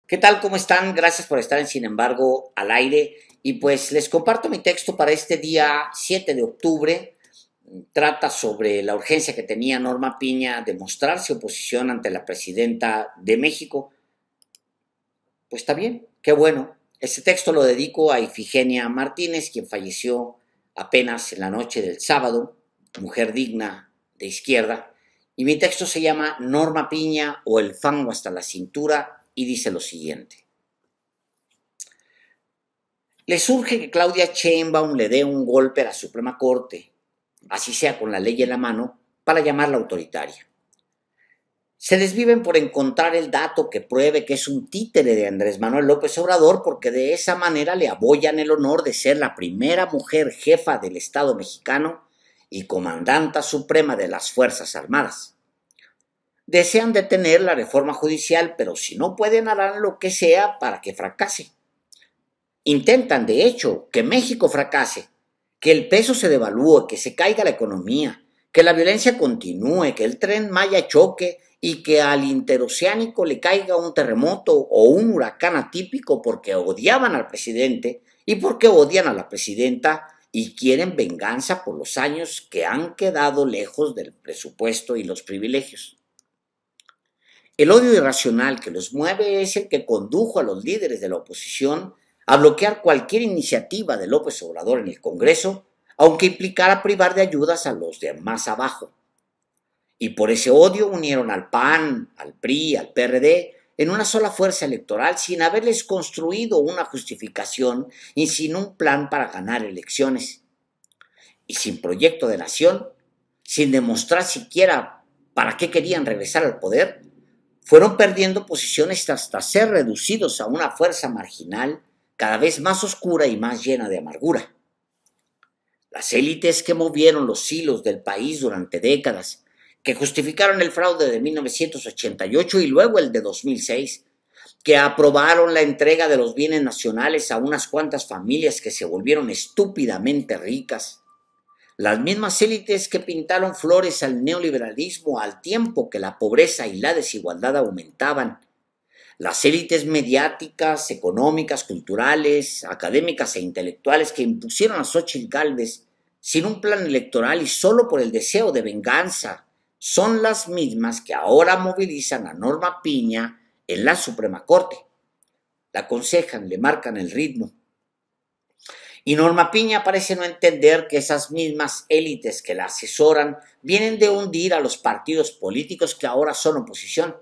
¿Qué tal? ¿Cómo están? Gracias por estar en Sin embargo al aire. Y pues les comparto mi texto para este día 7 de octubre. Trata sobre la urgencia que tenía Norma Piña de mostrarse oposición ante la presidenta de México. Pues está bien, qué bueno. Este texto lo dedico a Ifigenia Martínez, quien falleció apenas en la noche del sábado, mujer digna de izquierda. Y mi texto se llama Norma Piña o el fango hasta la cintura y dice lo siguiente. Le surge que Claudia Sheinbaum le dé un golpe a la Suprema Corte, así sea con la ley en la mano, para llamarla autoritaria. Se desviven por encontrar el dato que pruebe que es un títere de Andrés Manuel López Obrador, porque de esa manera le abollan el honor de ser la primera mujer jefa del Estado mexicano y comandanta suprema de las Fuerzas Armadas. Desean detener la reforma judicial, pero si no pueden harán lo que sea para que fracase. Intentan, de hecho, que México fracase, que el peso se devalúe, que se caiga la economía, que la violencia continúe, que el Tren Maya choque y que al interoceánico le caiga un terremoto o un huracán atípico porque odiaban al presidente y porque odian a la presidenta y quieren venganza por los años que han quedado lejos del presupuesto y los privilegios. El odio irracional que los mueve es el que condujo a los líderes de la oposición a bloquear cualquier iniciativa de López Obrador en el Congreso, aunque implicara privar de ayudas a los de más abajo. Y por ese odio unieron al PAN, al PRI, al PRD en una sola fuerza electoral sin haberles construido una justificación y sin un plan para ganar elecciones. Y sin proyecto de nación, sin demostrar siquiera para qué querían regresar al poder, fueron perdiendo posiciones hasta ser reducidos a una fuerza marginal cada vez más oscura y más llena de amargura. Las élites que movieron los hilos del país durante décadas, que justificaron el fraude de 1988 y luego el de 2006, que aprobaron la entrega de los bienes nacionales a unas cuantas familias que se volvieron estúpidamente ricas, las mismas élites que pintaron flores al neoliberalismo al tiempo que la pobreza y la desigualdad aumentaban, las élites mediáticas, económicas, culturales, académicas e intelectuales que impusieron a Xóchitl Gálvez sin un plan electoral y solo por el deseo de venganza, son las mismas que ahora movilizan a Norma Piña en la Suprema Corte. La aconsejan, le marcan el ritmo. Y Norma Piña parece no entender que esas mismas élites que la asesoran vienen de hundir a los partidos políticos que ahora son oposición.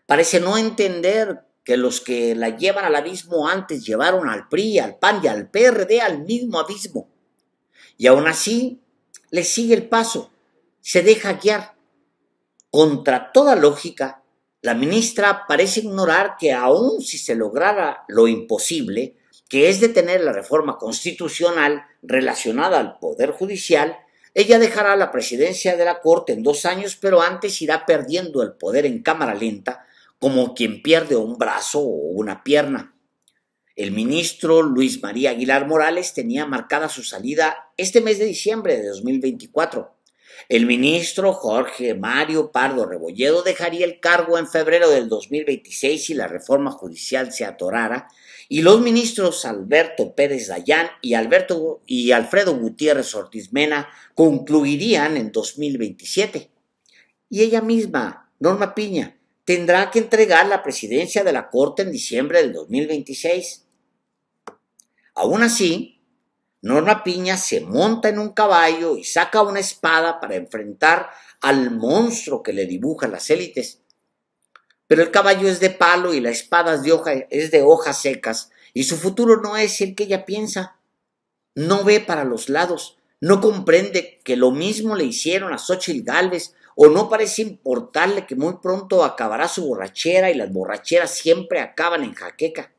Parece no entender que los que la llevan al abismo antes llevaron al PRI, al PAN y al PRD al mismo abismo. Y aún así le sigue el paso, se deja guiar. Contra toda lógica, la ministra parece ignorar que aun si se lograra lo imposible, que es detener la reforma constitucional relacionada al Poder Judicial, ella dejará la presidencia de la Corte en 2 años, pero antes irá perdiendo el poder en cámara lenta, como quien pierde un brazo o una pierna. El ministro Luis María Aguilar Morales tenía marcada su salida este mes de diciembre de 2024. El ministro Jorge Mario Pardo Rebolledo dejaría el cargo en febrero del 2026 si la reforma judicial se atorara, y los ministros Alberto Pérez Dayán y Alfredo Gutiérrez Ortiz Mena concluirían en 2027. Y ella misma, Norma Piña, tendrá que entregar la presidencia de la Corte en diciembre del 2026. Aún así, Norma Piña se monta en un caballo y saca una espada para enfrentar al monstruo que le dibujan las élites. Pero el caballo es de palo y la espada es de hojas secas y su futuro no es el que ella piensa. No ve para los lados, no comprende que lo mismo le hicieron a Xóchitl Gálvez o no parece importarle que muy pronto acabará su borrachera y las borracheras siempre acaban en jaqueca.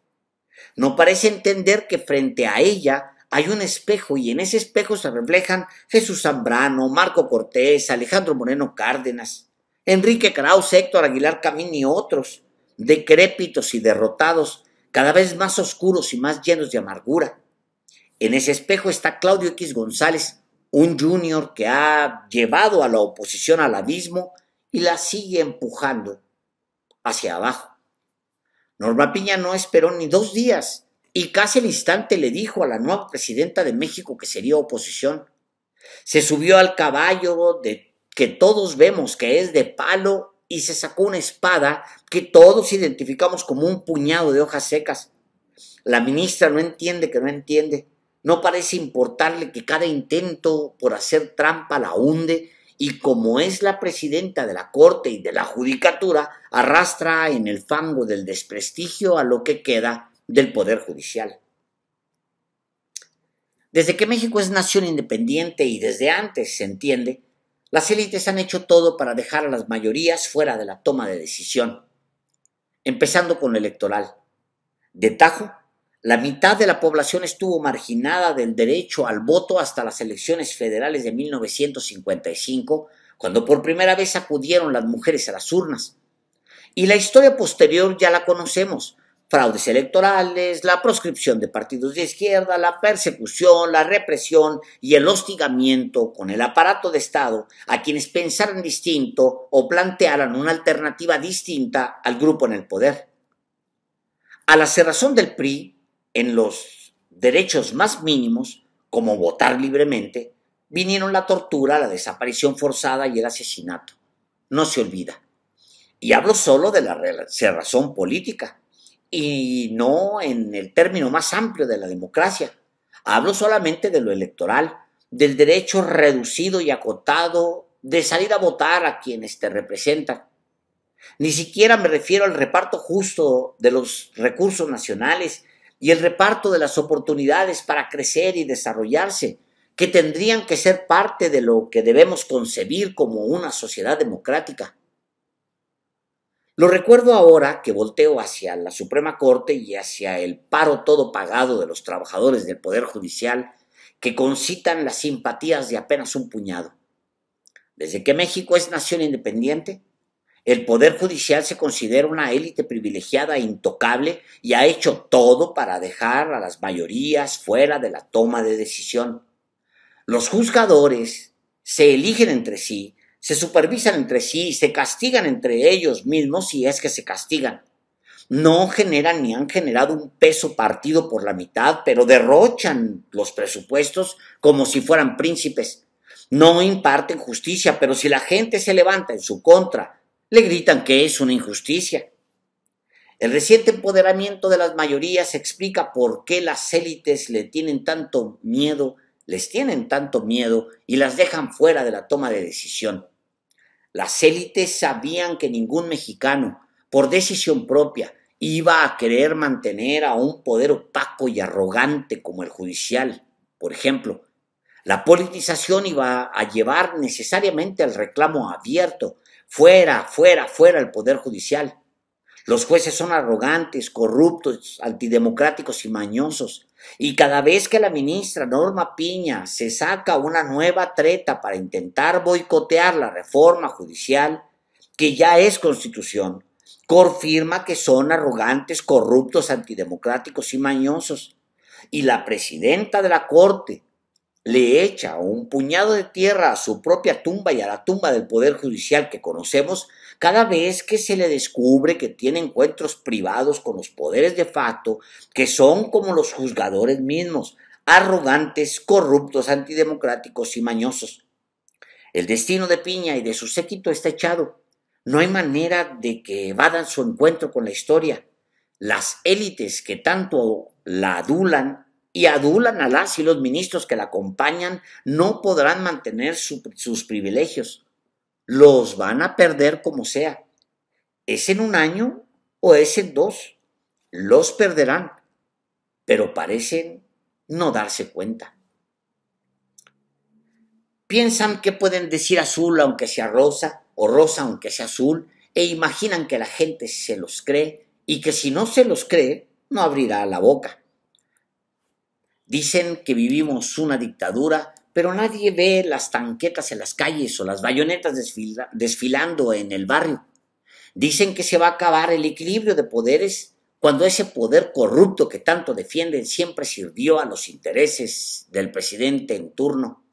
No parece entender que frente a ella hay un espejo y en ese espejo se reflejan Jesús Zambrano, Marco Cortés, Alejandro Moreno Cárdenas, Enrique Krause, Héctor Aguilar Camín y otros, decrépitos y derrotados, cada vez más oscuros y más llenos de amargura. En ese espejo está Claudio X González, un junior que ha llevado a la oposición al abismo y la sigue empujando hacia abajo. Norma Piña no esperó ni 2 días y casi al instante le dijo a la nueva presidenta de México que sería oposición. Se subió al caballo de que todos vemos que es de palo y se sacó una espada que todos identificamos como un puñado de hojas secas. La ministra no entiende que no entiende. No parece importarle que cada intento por hacer trampa la hunde y como es la presidenta de la Corte y de la Judicatura, arrastra en el fango del desprestigio a lo que queda del Poder Judicial. Desde que México es nación independiente y desde antes, se entiende, las élites han hecho todo para dejar a las mayorías fuera de la toma de decisión, empezando con lo electoral. De tajo, la mitad de la población estuvo marginada del derecho al voto hasta las elecciones federales de 1955, cuando por primera vez acudieron las mujeres a las urnas. Y la historia posterior ya la conocemos: fraudes electorales, la proscripción de partidos de izquierda, la persecución, la represión y el hostigamiento con el aparato de Estado a quienes pensaran distinto o plantearan una alternativa distinta al grupo en el poder. A la cerrazón del PRI en los derechos más mínimos, como votar libremente, vinieron la tortura, la desaparición forzada y el asesinato. No se olvida. Y hablo solo de la cerrazón política, y no en el término más amplio de la democracia. Hablo solamente de lo electoral, del derecho reducido y acotado de salir a votar a quienes te representan. Ni siquiera me refiero al reparto justo de los recursos nacionales y el reparto de las oportunidades para crecer y desarrollarse, que tendrían que ser parte de lo que debemos concebir como una sociedad democrática. Lo recuerdo ahora que volteo hacia la Suprema Corte y hacia el paro todo pagado de los trabajadores del Poder Judicial que concitan las simpatías de apenas un puñado. Desde que México es nación independiente, el Poder Judicial se considera una élite privilegiada e intocable y ha hecho todo para dejar a las mayorías fuera de la toma de decisión. Los juzgadores se eligen entre sí, se supervisan entre sí y se castigan entre ellos mismos si es que se castigan. No generan ni han generado un peso partido por la mitad, pero derrochan los presupuestos como si fueran príncipes. No imparten justicia, pero si la gente se levanta en su contra, le gritan que es una injusticia. El reciente empoderamiento de las mayorías explica por qué las élites les tienen tanto miedo y las dejan fuera de la toma de decisión. Las élites sabían que ningún mexicano, por decisión propia, iba a querer mantener a un poder opaco y arrogante como el judicial. Por ejemplo, la politización iba a llevar necesariamente al reclamo abierto: fuera, fuera, fuera el Poder Judicial. Los jueces son arrogantes, corruptos, antidemocráticos y mañosos. Y cada vez que la ministra Norma Piña se saca una nueva treta para intentar boicotear la reforma judicial, que ya es constitución, confirma que son arrogantes, corruptos, antidemocráticos y mañosos. Y la presidenta de la Corte le echa un puñado de tierra a su propia tumba y a la tumba del Poder Judicial que conocemos cada vez que se le descubre que tiene encuentros privados con los poderes de facto, que son como los juzgadores mismos, arrogantes, corruptos, antidemocráticos y mañosos. El destino de Piña y de su séquito está echado. No hay manera de que evadan su encuentro con la historia. Las élites que tanto la adulan y adulan a las y los ministros que la acompañan no podrán mantener sus privilegios. Los van a perder como sea. ¿Es en 1 año o es en 2? Los perderán, pero parecen no darse cuenta. Piensan que pueden decir azul aunque sea rosa, o rosa aunque sea azul, e imaginan que la gente se los cree y que si no se los cree, no abrirá la boca. Dicen que vivimos una dictadura, pero nadie ve las tanquetas en las calles o las bayonetas desfilando en el barrio. Dicen que se va a acabar el equilibrio de poderes cuando ese poder corrupto que tanto defienden siempre sirvió a los intereses del presidente en turno.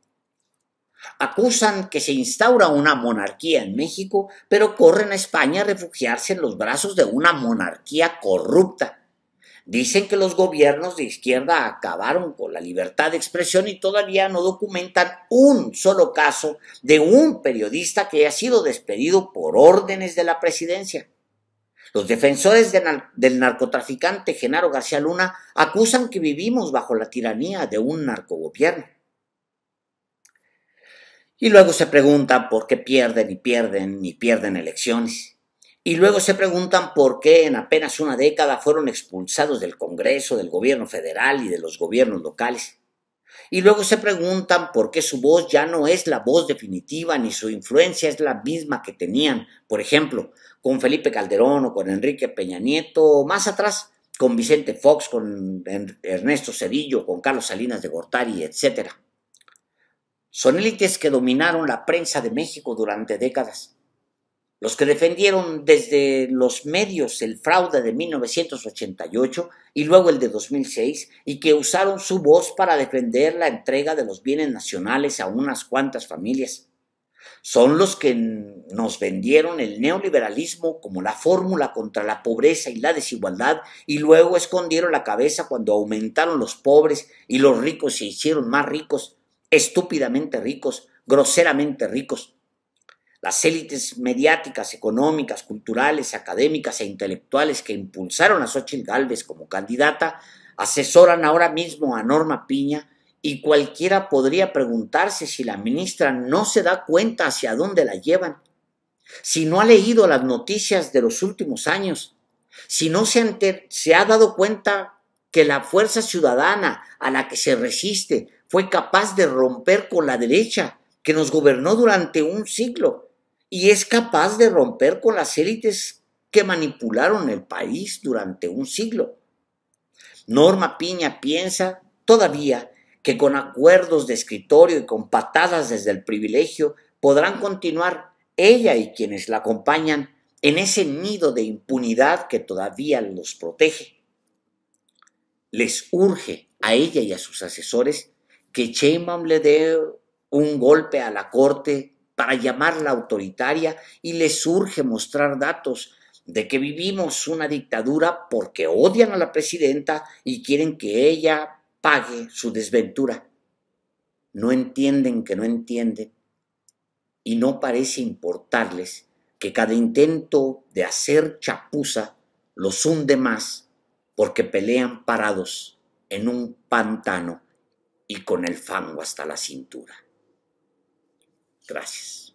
Acusan que se instaura una monarquía en México, pero corren a España a refugiarse en los brazos de una monarquía corrupta. Dicen que los gobiernos de izquierda acabaron con la libertad de expresión y todavía no documentan un solo caso de un periodista que haya sido despedido por órdenes de la presidencia. Los defensores del narcotraficante Genaro García Luna acusan que vivimos bajo la tiranía de un narcogobierno. Y luego se preguntan por qué pierden elecciones. Y luego se preguntan por qué en apenas una década fueron expulsados del Congreso, del gobierno federal y de los gobiernos locales. Y luego se preguntan por qué su voz ya no es la voz definitiva ni su influencia es la misma que tenían, por ejemplo, con Felipe Calderón o con Enrique Peña Nieto, o más atrás, con Vicente Fox, con Ernesto Zedillo, con Carlos Salinas de Gortari, etc. Son élites que dominaron la prensa de México durante décadas. Los que defendieron desde los medios el fraude de 1988 y luego el de 2006 y que usaron su voz para defender la entrega de los bienes nacionales a unas cuantas familias. Son los que nos vendieron el neoliberalismo como la fórmula contra la pobreza y la desigualdad y luego escondieron la cabeza cuando aumentaron los pobres y los ricos se hicieron más ricos, estúpidamente ricos, groseramente ricos. Las élites mediáticas, económicas, culturales, académicas e intelectuales que impulsaron a Xóchitl Gálvez como candidata asesoran ahora mismo a Norma Piña y cualquiera podría preguntarse si la ministra no se da cuenta hacia dónde la llevan, si no ha leído las noticias de los últimos años, si no se ha dado cuenta que la fuerza ciudadana a la que se resiste fue capaz de romper con la derecha que nos gobernó durante un siglo y es capaz de romper con las élites que manipularon el país durante un siglo. Norma Piña piensa todavía que con acuerdos de escritorio y con patadas desde el privilegio podrán continuar ella y quienes la acompañan en ese nido de impunidad que todavía los protege. Les urge a ella y a sus asesores que Sheinbaum le dé un golpe a la corte para llamarla autoritaria y les urge mostrar datos de que vivimos una dictadura porque odian a la presidenta y quieren que ella pague su desventura. No entienden que no entienden y no parece importarles que cada intento de hacer chapuza los hunde más porque pelean parados en un pantano y con el fango hasta la cintura. Gracias.